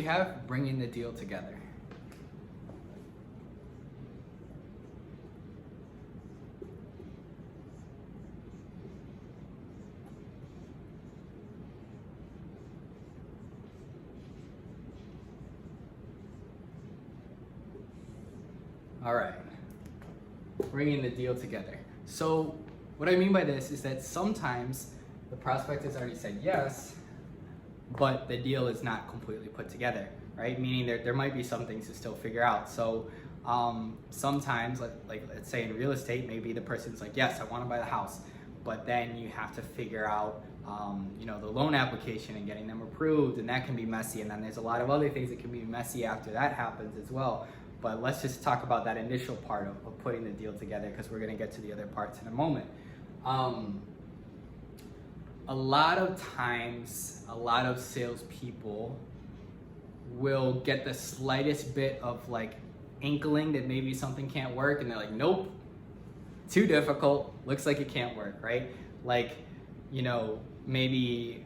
we have bringing the deal together. All right, bringing the deal together. So what I mean by this is that sometimes the prospect has already said yes, but the deal is not completely put together, right? Meaning there might be some things to still figure out. So sometimes, like let's say in real estate, maybe the person's like, yes, I want to buy the house, but then you have to figure out the loan application and getting them approved, and that can be messy. And then there's a lot of other things that can be messy after that happens as well. But let's just talk about that initial part of putting the deal together, because we're gonna get to the other parts in a moment. A lot of times, a lot of salespeople will get the slightest bit of like inkling that maybe something can't work, and they're like, nope, too difficult, looks like it can't work, right? Like, maybe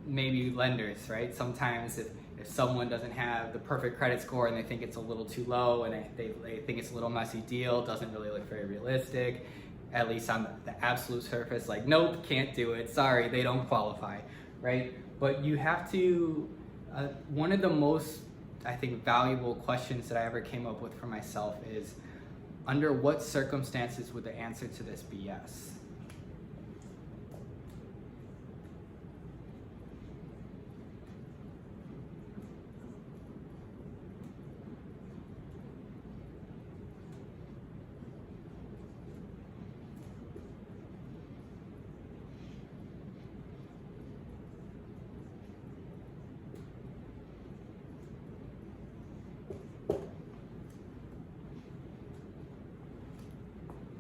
lenders, right? Sometimes if someone doesn't have the perfect credit score and they think it's a little too low, and they think it's a little messy deal, doesn't really look very realistic, at least on the absolute surface, like, nope, can't do it, sorry, they don't qualify, right? But you have to, one of the most, I think, valuable questions that I ever came up with for myself is, under what circumstances would the answer to this be yes?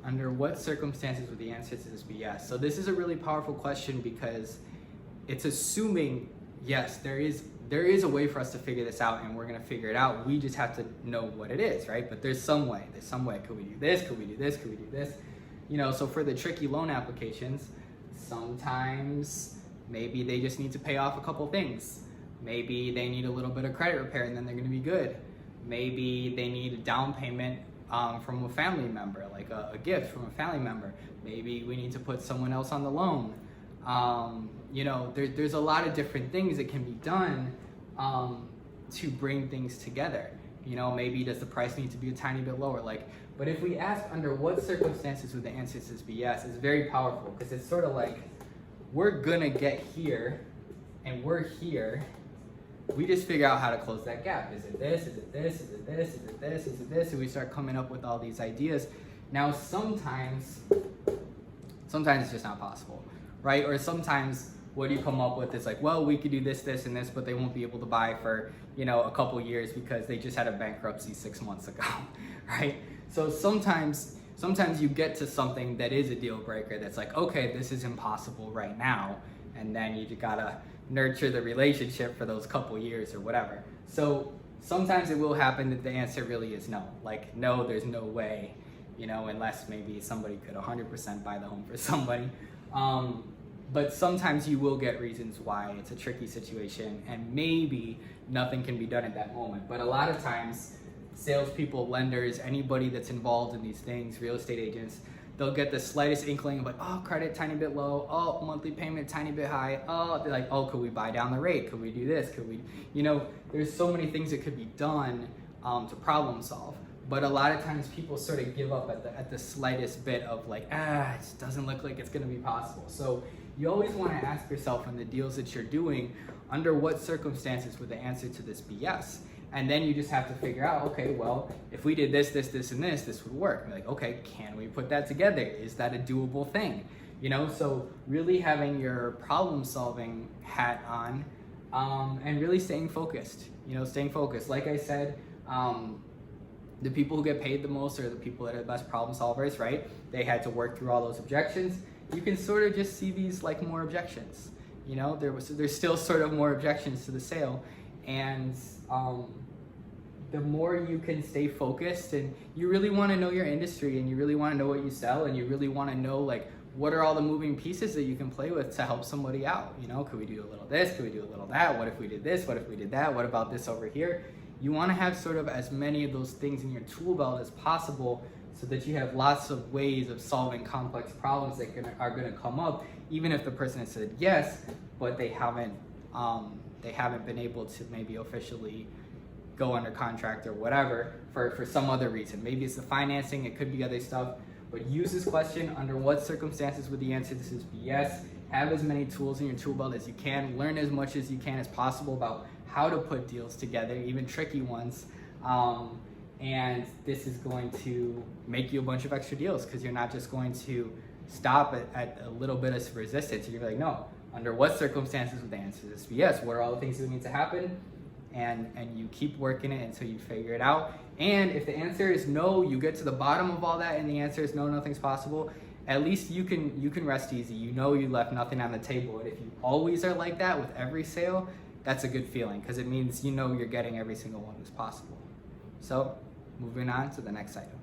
Under what circumstances would the answer to this be yes? So this is a really powerful question, because it's assuming, yes, there is a way for us to figure this out, and we're gonna figure it out. We just have to know what it is, right? But there's some way. Could we do this? Could we do this? Could we do this? So for the tricky loan applications, sometimes maybe they just need to pay off a couple things. Maybe they need a little bit of credit repair and then they're gonna be good. Maybe they need a down payment from a family member, like a gift from a family member. Maybe we need to put someone else on the loan. There's a lot of different things that can be done to bring things together. Maybe does the price need to be a tiny bit lower? But if we ask under what circumstances would the answer to this be yes, it's very powerful, because it's sort of like, we're gonna get here and we're here. We just figure out how to close that gap. Is it this? Is it this? Is it this? Is it this? Is it this? And we start coming up with all these ideas. Now, sometimes it's just not possible, right? Or sometimes what you come up with is like, well, we could do this, this, and this, but they won't be able to buy for, a couple years because they just had a bankruptcy 6 months ago, right? So sometimes you get to something that is a deal breaker that's like, okay, this is impossible right now. And then you gotta nurture the relationship for those couple years or whatever. So sometimes it will happen that the answer really is no. Like, no, there's no way, unless maybe somebody could 100% buy the home for somebody. But sometimes you will get reasons why it's a tricky situation, and maybe nothing can be done at that moment. But a lot of times, salespeople, lenders, anybody that's involved in these things, real estate agents, they'll get the slightest inkling of like, oh, credit tiny bit low, oh, monthly payment tiny bit high, oh, they're like, oh, could we buy down the rate? Could we do this? Could we, there's so many things that could be done to problem solve. But a lot of times people sort of give up at the slightest bit of like, it just doesn't look like it's gonna be possible. So you always wanna ask yourself in the deals that you're doing, under what circumstances would the answer to this be yes? And then you just have to figure out, okay, well, if we did this, this, this, and this would work. And like, okay, can we put that together? Is that a doable thing? So really having your problem solving hat on, and really staying focused, Like I said, the people who get paid the most are the people that are the best problem solvers, right? They had to work through all those objections. You can sort of just see these like more objections, there's still sort of more objections to the sale. And the more you can stay focused, and you really want to know your industry, and you really want to know what you sell, and you really want to know like what are all the moving pieces that you can play with to help somebody out? You know, could we do a little this? Could we do a little that? What if we did this? What if we did that? What about this over here? You want to have sort of as many of those things in your tool belt as possible, so that you have lots of ways of solving complex problems that are going to come up, even if the person has said yes, but they haven't been able to maybe officially go under contract or whatever for some other reason. Maybe it's the financing, it could be other stuff, but use this question: under what circumstances would the answer to this be yes? Have as many tools in your tool belt as you can. Learn as much as you can as possible about how to put deals together, even tricky ones. And this is going to make you a bunch of extra deals, because you're not just going to stop at a little bit of resistance. You're like, no, under what circumstances would the answer to this be yes? What are all the things that need to happen? And you keep working it until you figure it out. And if the answer is no, you get to the bottom of all that and the answer is no, nothing's possible, at least you can rest easy. You know you left nothing on the table. And if you always are like that with every sale, that's a good feeling, because it means you know you're getting every single one that's possible. So moving on to the next item.